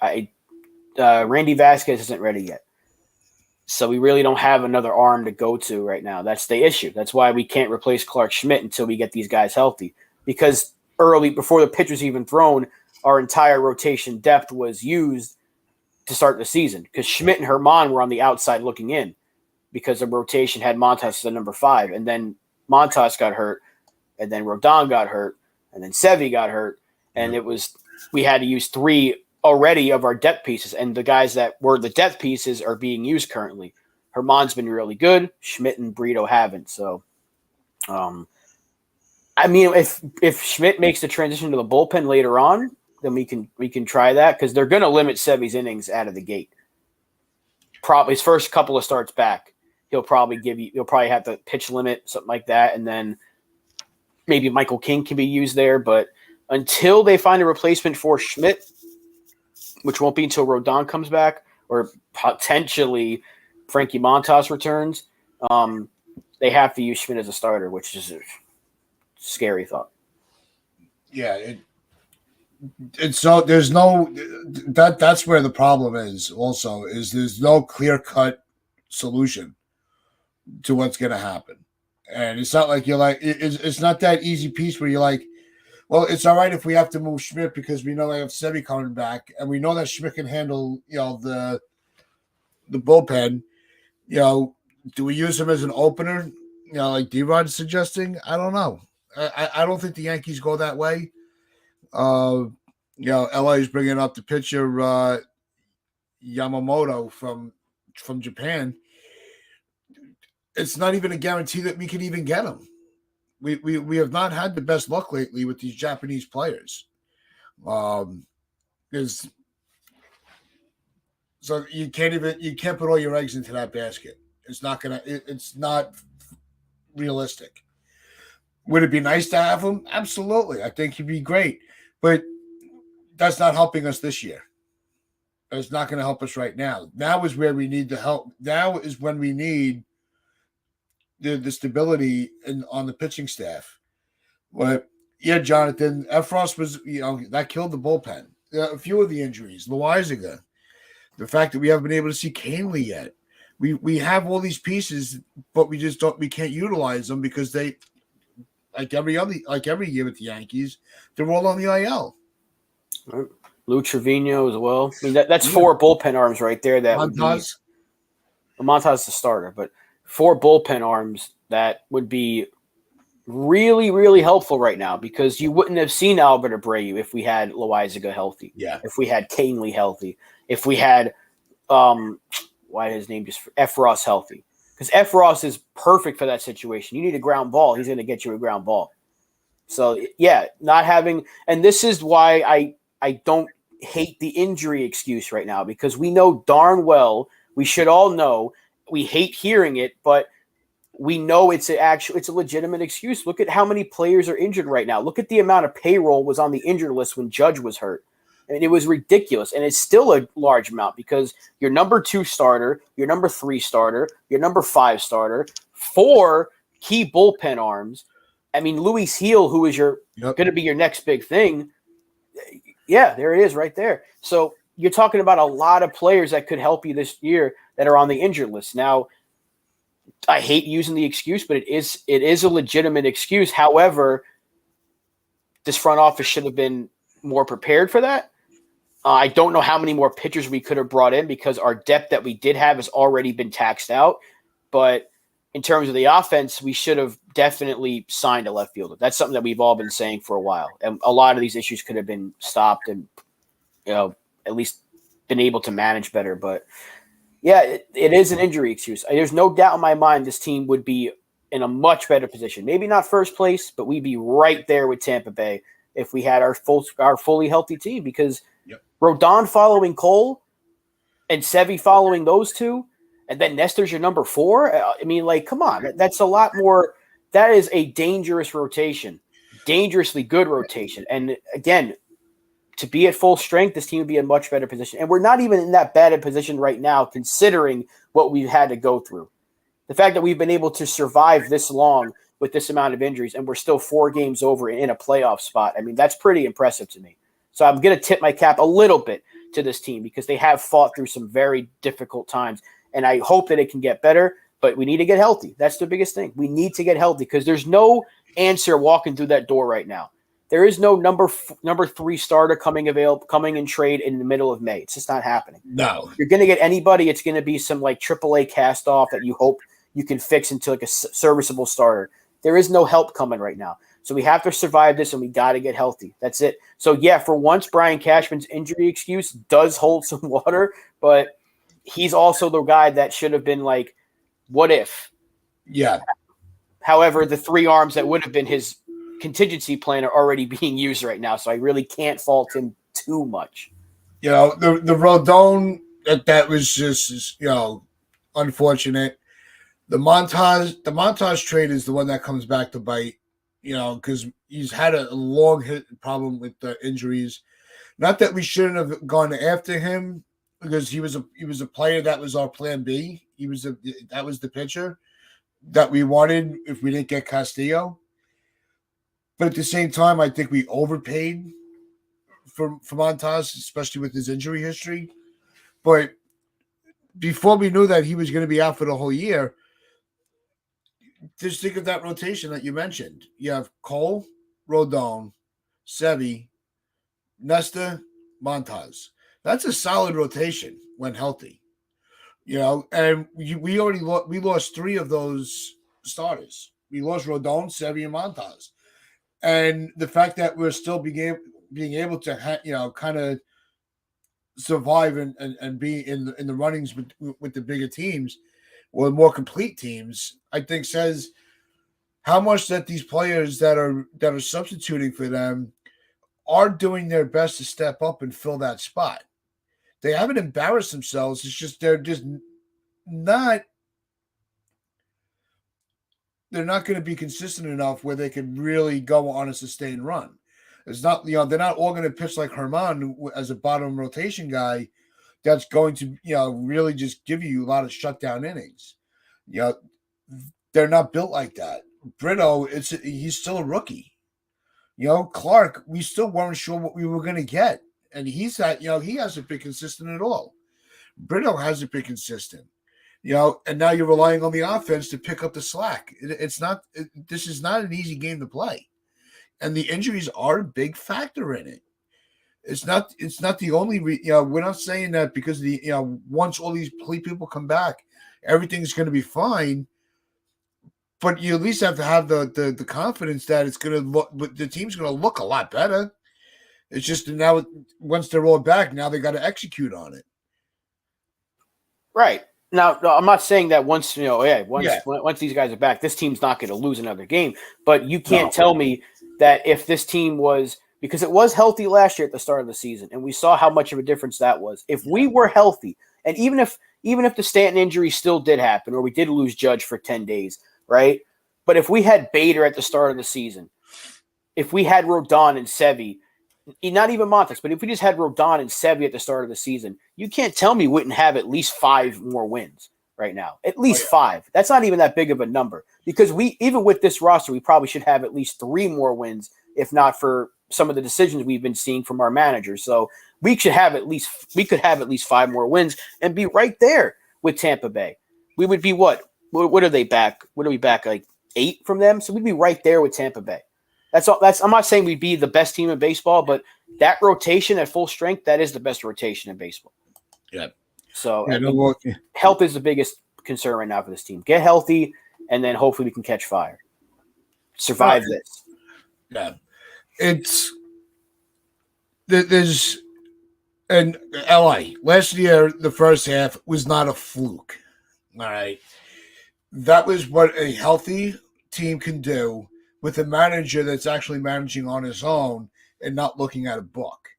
Randy Vasquez isn't ready yet. So we really don't have another arm to go to right now. That's the issue. That's why we can't replace Clark Schmidt until we get these guys healthy. Because early, before the pitcher's even thrown, our entire rotation depth was used to start the season. Because Schmidt and Herman were on the outside looking in, because the rotation had Montas as the number 5. And then Montas got hurt, and then Rodon got hurt, and then Sevy got hurt. And we had to use 3 already of our depth pieces, and the guys that were the depth pieces are being used currently. Herman's been really good. Schmidt and Brito haven't. So, I mean, if Schmidt makes the transition to the bullpen later on, then we can try that, because they're going to limit Sevy's innings out of the gate. Probably his first couple of starts back, he'll probably have to pitch limit, something like that, and then maybe Michael King can be used there. But until they find a replacement for Schmidt, which won't be until Rodon comes back or potentially Frankie Montas returns, they have to use Schmidt as a starter, which is a scary thought. Yeah, it's so there's no that's where the problem is. Also, is there's no clear-cut solution to what's going to happen, and it's not like you're like it's not that easy piece where you're like, well, it's all right if we have to move Schmidt because we know they have Sevy coming back, and we know that Schmidt can handle, the bullpen. Do we use him as an opener? Like D-Rod is suggesting. I don't know. I don't think the Yankees go that way. LA is bringing up the pitcher Yamamoto from Japan. It's not even a guarantee that we can even get him. We have not had the best luck lately with these Japanese players. Because so you can't put all your eggs into that basket. It's not realistic. Would it be nice to have him? Absolutely. I think he'd be great. But that's not helping us this year. It's not going to help us right now. Now is where we need the help. Now is when we need the stability on the pitching staff. But yeah, Jonathan, Efros was, that killed the bullpen. A few of the injuries, Loizaga, the fact that we haven't been able to see Canely yet. We have all these pieces, but we can't utilize them because they, like every year with the Yankees, they're all on the IL. Lou Trevino as well. I mean, that's 4 bullpen arms right there. That Montas. Would be Montas is the starter, but 4 bullpen arms that would be really, really helpful right now, because you wouldn't have seen Albert Abreu if we had Loizaga healthy. Yeah. If we had Canely healthy. If we had why his name just Efros healthy. Because Efros is perfect for that situation. You need a ground ball. He's going to get you a ground ball. So, yeah, not having – and this is why I don't hate the injury excuse right now because we know darn well, we should all know, we hate hearing it, but we know it's a legitimate excuse. Look at how many players are injured right now. Look at the amount of payroll was on the injured list when Judge was hurt. And it was ridiculous. And it's still a large amount because your number 2 starter, your number 3 starter, your number 5 starter, 4 key bullpen arms. I mean, Luis Heel, who is going to be your next big thing. Yeah, there it is right there. So you're talking about a lot of players that could help you this year that are on the injured list. Now, I hate using the excuse, but it is a legitimate excuse. However, this front office should have been more prepared for that. I don't know how many more pitchers we could have brought in because our depth that we did have has already been taxed out. But in terms of the offense, we should have definitely signed a left fielder. That's something that we've all been saying for a while. And a lot of these issues could have been stopped and, at least been able to manage better. But yeah, it is an injury excuse. There's no doubt in my mind this team would be in a much better position. Maybe not first place, but we'd be right there with Tampa Bay if we had our fully healthy team because Rodon following Cole and Sevy following those two, and then Nestor's your number 4. I mean, come on. That's a lot more. That is a dangerous rotation, dangerously good rotation. And again, to be at full strength, this team would be in a much better position. And we're not even in that bad a position right now, considering what we've had to go through. The fact that we've been able to survive this long with this amount of injuries, and we're still 4 games over in a playoff spot. I mean, that's pretty impressive to me. So I'm going to tip my cap a little bit to this team because they have fought through some very difficult times. And I hope that it can get better, but we need to get healthy. That's the biggest thing. We need to get healthy because there's no answer walking through that door right now. There is no number 3 starter coming in trade in the middle of May. It's just not happening. No. If you're going to get anybody, it's going to be some AAA cast off that you hope you can fix into a serviceable starter. There is no help coming right now. So we have to survive this, and we got to get healthy. That's it. So, yeah, for once, Brian Cashman's injury excuse does hold some water, but he's also the guy that should have been what if? Yeah. However, the 3 arms that would have been his contingency plan are already being used right now, so I really can't fault him too much. The Rodon, that was just, unfortunate. The Montage trade is the one that comes back to bite, because he's had a long problem with the injuries. Not that we shouldn't have gone after him, because he was a player that was our plan B. That was the pitcher that we wanted if we didn't get Castillo. But at the same time, I think we overpaid for Montas, especially with his injury history. But before we knew that he was going to be out for the whole year, just think of that rotation that you mentioned. You have Cole, Rodon, Sevy, Nestor, Montas. That's a solid rotation when healthy. And we lost 3 of those starters. We lost Rodon, Sevy, and Montas. And the fact that we're still being able to kind of survive and be in the runnings with the bigger teams or more complete teams, I think says how much that these players that are substituting for them are doing their best to step up and fill that spot. They haven't embarrassed themselves. It's just they're not going to be consistent enough where they can really go on a sustained run. It's not, they're not all going to pitch like Herman as a bottom rotation guy that's going to, really just give you a lot of shutdown innings. They're not built like that. Brito, he's still a rookie. Clark, we still weren't sure what we were going to get. And he hasn't been consistent at all. Brito hasn't been consistent. And now you're relying on the offense to pick up the slack. This is not an easy game to play. And the injuries are a big factor in it. It's not the only, we're not saying that because once all these people come back, everything's going to be fine. But you at least have to have the confidence that it's going to look, the team's going to look a lot better. It's just now, once they're all back, now they got to execute on it. Right. Now, I'm not saying that once these guys are back, this team's not going to lose another game. But you can't tell me that if this team was because it was healthy last year at the start of the season, and we saw how much of a difference that was. If we were healthy, and even if the Stanton injury still did happen, or we did lose Judge for 10 days, right? But if we had Bader at the start of the season, if we had Rodon and Sevy, not even Montes, but if we just had Rodon and Sevy at the start of the season, you can't tell me we wouldn't have at least 5 more wins right now. At least 5. That's not even that big of a number, because even with this roster, we probably should have at least 3 more wins, if not for some of the decisions we've been seeing from our managers. So we could have at least 5 more wins and be right there with Tampa Bay. We would be what are they back? What are we back, like 8 from them? So we'd be right there with Tampa Bay. That's all. I'm not saying we'd be the best team in baseball, but that rotation at full strength, that is the best rotation in baseball. Yeah. So health is the biggest concern right now for this team. Get healthy, and then hopefully we can catch fire. Survive this. Yeah. There's and LA last year, the first half was not a fluke. All right. That was what a healthy team can do with a manager that's actually managing on his own and not looking at a book.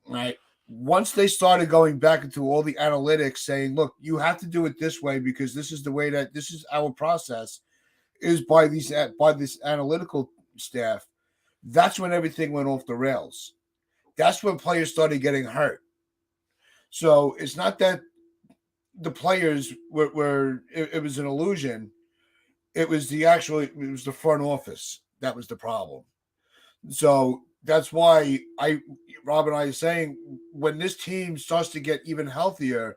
Right. Once they started going back into all the analytics saying, look, you have to do it this way because this is the way that this is our process is by this analytical staff. That's when everything went off the rails. That's when players started getting hurt. So it's not that the players were it was an illusion. It was the front office that was the problem. So that's why Rob and I are saying when this team starts to get even healthier,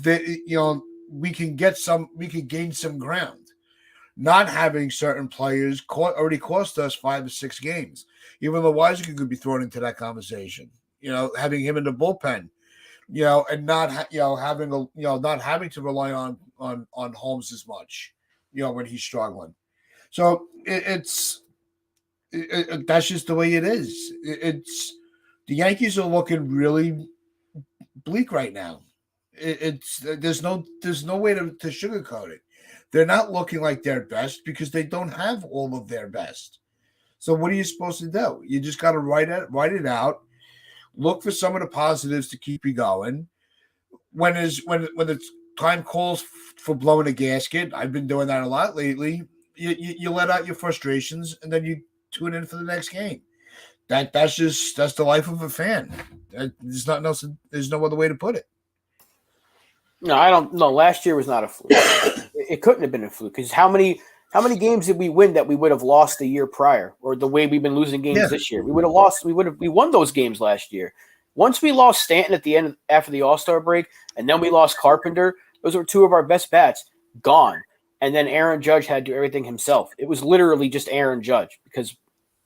we can gain some ground. Not having certain players already cost us 5 or 6 games. Even Loizaga could be thrown into that conversation. Having him in the bullpen, and not not having to rely on Holmes as much, when he's struggling. So that's just the way it is. It's the Yankees are looking really bleak right now. There's no way to sugarcoat it. They're not looking like their best because they don't have all of their best. So what are you supposed to do? You just got to write it out. Look for some of the positives to keep you going. When the time calls for blowing a gasket, I've been doing that a lot lately. You let out your frustrations and then you tune in for the next game. That's the life of a fan. There's nothing else. There's no other way to put it. No, I don't know. Last year was not a fluke. It couldn't have been a fluke because how many games did we win that we would have lost the year prior, or the way we've been losing games this year? We would have lost. We won those games last year. Once we lost Stanton at the end after the All-Star break, and then we lost Carpenter. Those were 2 of our best bats gone, and then Aaron Judge had to do everything himself. It was literally just Aaron Judge because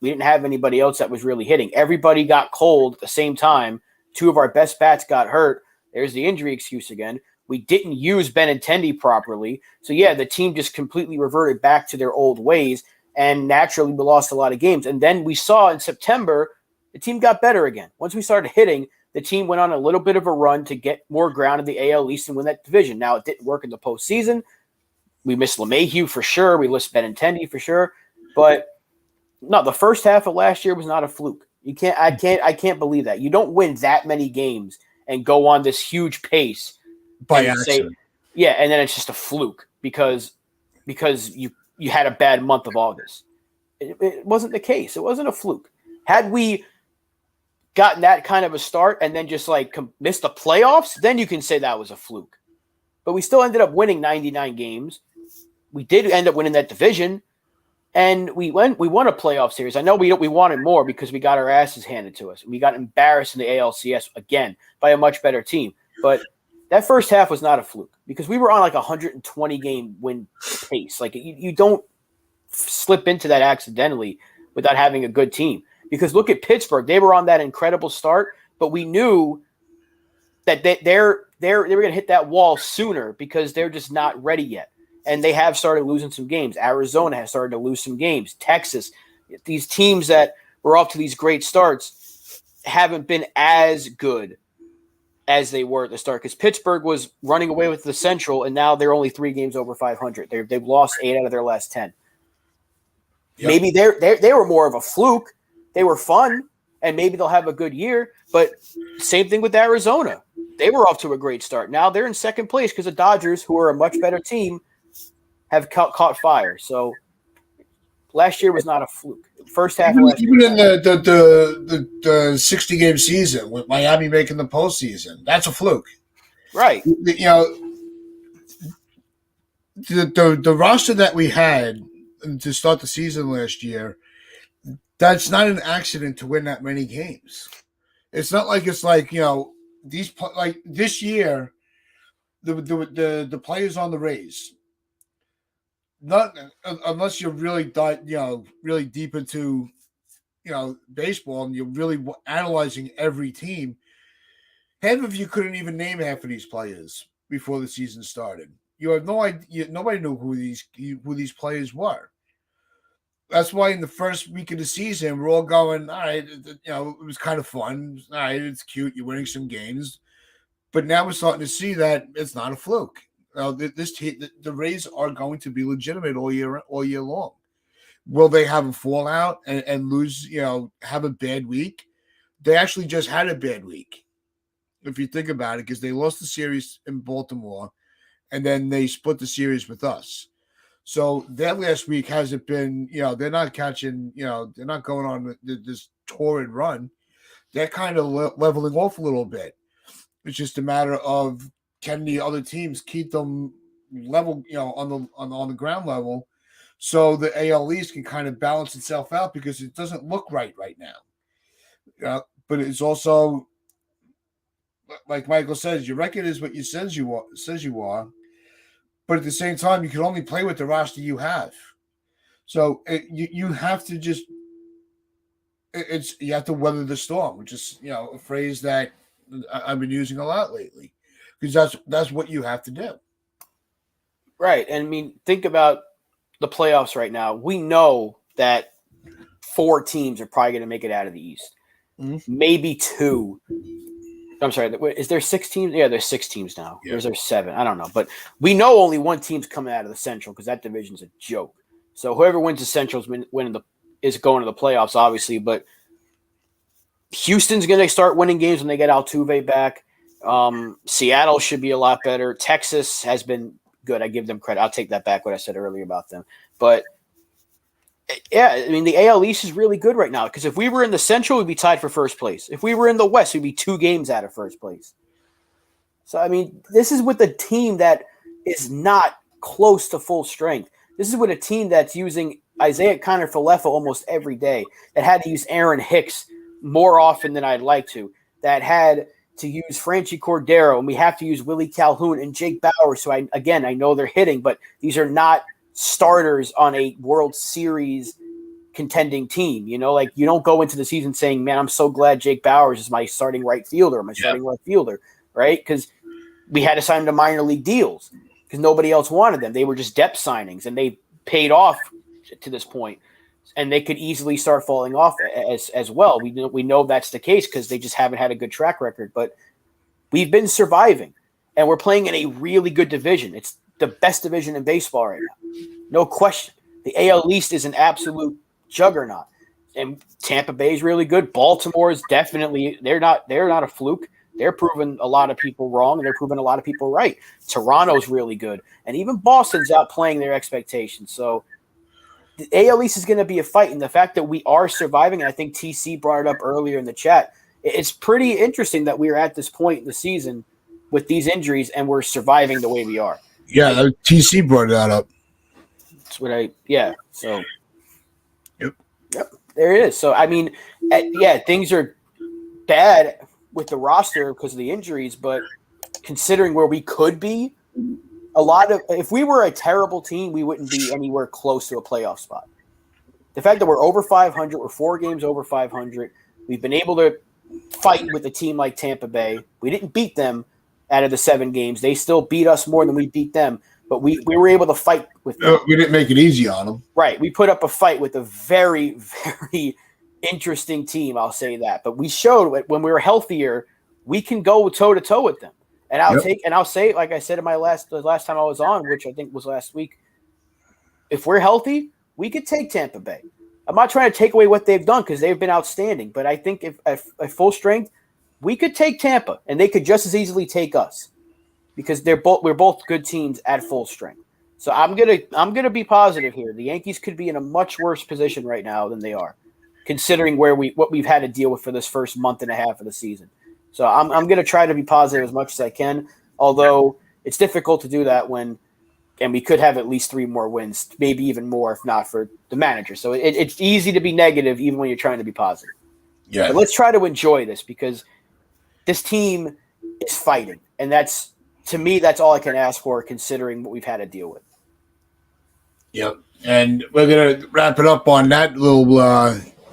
we didn't have anybody else that was really hitting. Everybody got cold at the same time. 2 of our best bats got hurt. There's the injury excuse again. We didn't use Benintendi properly. So, the team just completely reverted back to their old ways, and naturally we lost a lot of games. And then we saw in September the team got better again. Once we started hitting, the team went on a little bit of a run to get more ground in the AL East and win that division. Now, it didn't work in the postseason. We missed LeMahieu for sure. We missed Benintendi for sure. But, no, the first half of last year was not a fluke. I can't believe that. You don't win that many games and go on this huge pace by accident. And then it's just a fluke because you had a bad month of August. It wasn't the case. It wasn't a fluke. Had we gotten that kind of a start and then just missed the playoffs, then you can say that was a fluke. But we still ended up winning 99 games. We did end up winning that division, and we won a playoff series. I know we wanted more because we got our asses handed to us. We got embarrassed in the ALCS again by a much better team, but that first half was not a fluke because we were on 120 game win pace. You don't slip into that accidentally without having a good team. Because look at Pittsburgh; they were on that incredible start, but we knew that they were going to hit that wall sooner because they're just not ready yet, and they have started losing some games. Arizona has started to lose some games. Texas, these teams that were off to these great starts haven't been as good as they were at the start, because Pittsburgh was running away with the Central, and now they're only 3 games over 500. They've lost 8 out of their last 10. Yep. Maybe they were more of a fluke They were fun, and maybe they'll have a good year. But same thing with Arizona. They were off to a great start. Now they're in second place because the Dodgers, who are a much better team, have caught fire. So last year was not a fluke. First half of last even year. In the 60-game season with Miami making the postseason, that's a fluke. Right. The roster that we had to start the season last year, that's not an accident to win that many games. It's not like it's like these like this year, the players on the Rays, not unless you're really really deep into baseball and you're really analyzing every team. Half of you couldn't even name half of these players before the season started. You have no idea. Nobody knew who these players were. That's why in the first week of the season, we're all going, all right, it was kind of fun. All right, it's cute. You're winning some games. But now we're starting to see that it's not a fluke. The Rays are going to be legitimate all year long. Will they have a fallout and lose, have a bad week? They actually just had a bad week, if you think about it, because they lost the series in Baltimore, and then they split the series with us. So that last week hasn't been, they're not catching, they're not going on this torrid run. They're kind of leveling off a little bit. It's just a matter of can the other teams keep them level, on the ground level, so the AL East can kind of balance itself out because it doesn't look right now. But it's also, like Michael says, your record is what you says you are. But at the same time, you can only play with the roster you have. So you have to just you have to weather the storm, which is a phrase that I've been using a lot lately, because that's what you have to do. Right, and I mean, think about the playoffs right now. We know that 4 teams are probably going to make it out of the East. Mm-hmm. Maybe 2. I'm sorry. Is there 6 teams? Yeah, there's 6 teams now. Yeah. There's 7. I don't know. But we know only one team's coming out of the Central because that division's a joke. So whoever wins the Central is going to the playoffs, obviously. But Houston's going to start winning games when they get Altuve back. Seattle should be a lot better. Texas has been good. I give them credit. I'll take that back, what I said earlier about them. But, yeah, I mean, the AL East is really good right now because if we were in the Central, we'd be tied for first place. If we were in the West, we'd be 2 games out of first place. So, I mean, this is with a team that is not close to full strength. This is with a team that's using Isaiah Kiner-Falefa almost every day, that had to use Aaron Hicks more often than I'd like to, that had to use Franchi Cordero, and we have to use Willie Calhoun and Jake Bauers. So, I know they're hitting, but these are not starters on a World Series contending team. You don't go into the season saying, man, I'm so glad Jake Bauers is my starting right fielder, starting left fielder, right? Because we had to sign them to minor league deals because nobody else wanted them. They were just depth signings, and they paid off to this point, and they could easily start falling off as well. We know that's the case because they just haven't had a good track record, but we've been surviving, and we're playing in a really good division. It's the best division in baseball right now. No question. The AL East is an absolute juggernaut. And Tampa Bay is really good. Baltimore is definitely they're not a fluke. They're proving a lot of people wrong, and they're proving a lot of people right. Toronto's really good. And even Boston's outplaying their expectations. So the AL East is going to be a fight. And the fact that we are surviving, and I think TC brought it up earlier in the chat, it's pretty interesting that we're at this point in the season with these injuries and we're surviving the way we are. Yeah, TC brought that up. That's what so. Yep, there it is. So, I mean, things are bad with the roster because of the injuries, but considering where we could be, if we were a terrible team, we wouldn't be anywhere close to a playoff spot. The fact that we're over 500, we're 4 games over 500, we've been able to fight with a team like Tampa Bay. We didn't beat them out of the 7 games. They still beat us more than we beat them, but we were able to fight with them. We didn't make it easy on them. Right. We put up a fight with a very, very interesting team, I'll say that. But we showed when we were healthier, we can go toe-to-toe with them. And I'll say, like I said in the last time I was on, which I think was last week, if we're healthy, we could take Tampa Bay. I'm not trying to take away what they've done because they've been outstanding. But I think if at full strength, we could take Tampa, and they could just as easily take us because we're both good teams at full strength. So I'm gonna be positive here. The Yankees could be in a much worse position right now than they are, considering what we've had to deal with for this first month and a half of the season. So I'm gonna try to be positive as much as I can, although it's difficult to do that and we could have at least 3 more wins, maybe even more if not for the manager. So it's easy to be negative even when you're trying to be positive. Yeah. But let's try to enjoy this because this team is fighting, and to me that's all I can ask for considering what we've had to deal with. Yep. And we're going to wrap it up on that little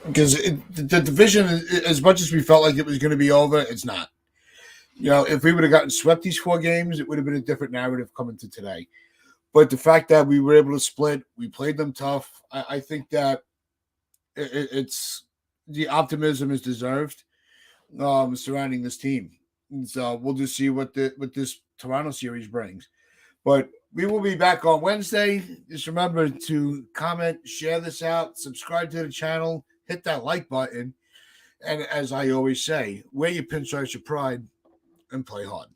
because the division, as much as we felt like it was going to be over, it's not. If we would have gotten swept these 4 games, it would have been a different narrative coming to today. But the fact that we were able to split, we played them tough. I think that it's the optimism is deserved surrounding this team. And so we'll just see what this Toronto series brings. But we will be back on Wednesday. Just remember to comment, share this out, subscribe to the channel, hit that like button. And as I always say, wear your pinstripes of pride and play hard.